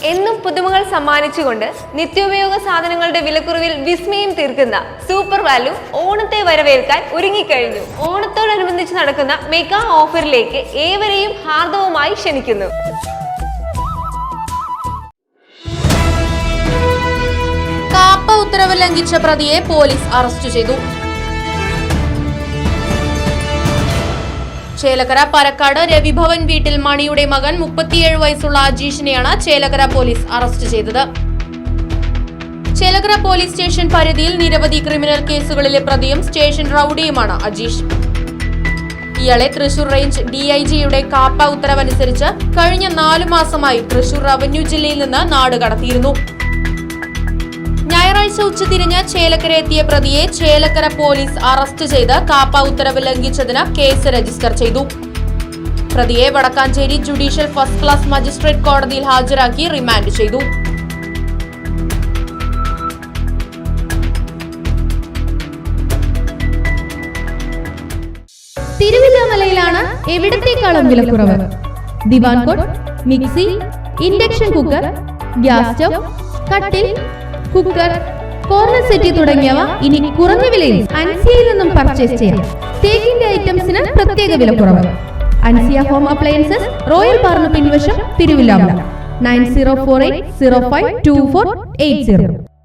എന്നും പുതുമകൾ സമ്മാനിച്ചുകൊണ്ട് നിത്യോപയോഗ സാധനങ്ങളുടെ വിലക്കുറവിൽ വിസ്മയം തീർക്കുന്ന സൂപ്പർ വാല്യൂ ഓണത്തെ വരവേൽക്കാൻ ഒരുങ്ങിക്കഴിഞ്ഞു. ഓണത്തോടനുബന്ധിച്ച് നടക്കുന്ന മെഗാ ഓഫറിലേക്ക് ഏവരെയും ഹാർദവമായി ക്ഷണിക്കുന്നു. കാപ്പ ഉത്തരവ് ലംഘിച്ച പ്രതിയെ പോലീസ് അറസ്റ്റ് ചെയ്തു. ചേലക്കര പരക്കാട് രവിഭവൻ വീട്ടിൽ മണിയുടെ മകൻ 37 വയസ്സുള്ള അജീഷിനെയാണ് ചേലക്കര പോലീസ് അറസ്റ്റ് ചെയ്തത്. ചേലക്കര പോലീസ് സ്റ്റേഷൻ പരിധിയിൽ നിരവധി ക്രിമിനൽ കേസുകളിലെ പ്രതിയും സ്റ്റേഷൻ റൌഡിയുമാണ് അജീഷ്. ഇയാളെ തൃശൂർ റേഞ്ച് DIGയുടെ കാപ്പ ഉത്തരവനുസരിച്ച് കഴിഞ്ഞ 4 മാസമായി തൃശൂർ റവന്യൂ ജില്ലയിൽ നിന്ന് നാട് കടത്തിയിരുന്നു. ഞായറാഴ്ച ഉച്ചതിരിഞ്ഞ് ചേലക്കര എത്തിയ പ്രതിയെ ചേലക്കര പോലീസ് അറസ്റ്റ് ചെയ്ത് കാപ്പ ഉത്തരവ് ലംഘിച്ചതിന് കേസ് രജിസ്റ്റർ ചെയ്തു. പ്രതിയെ Vadakkanchery judicial first class magistrate കോടതിയിൽ ഹാജരാക്കി റിമാൻഡ് ചെയ്തു. തിരുവില്ലാമലയിലാണ് എവിടത്തേക്കാളും വിലക്കുറവ്. Diwan cot, mixie, induction cooker, gas stove, കട്ടിൽ, കുക്കർ, കോർണർ സെറ്റ് തുടങ്ങിയവ ഇനി കുറഞ്ഞ വിലയിൽ അൻസിയയിൽ നിന്നും പർച്ചേസ് ചെയ്യാം. തേക്കിന്റെ ഐറ്റംസിന് പ്രത്യേക വിലക്കുറവ്. അൻസിയ ഹോം അപ്ലയൻസസ്, റോയൽ പാർന്ന് പിൻവശം, തിരുവില്ലാമല. 9048052480.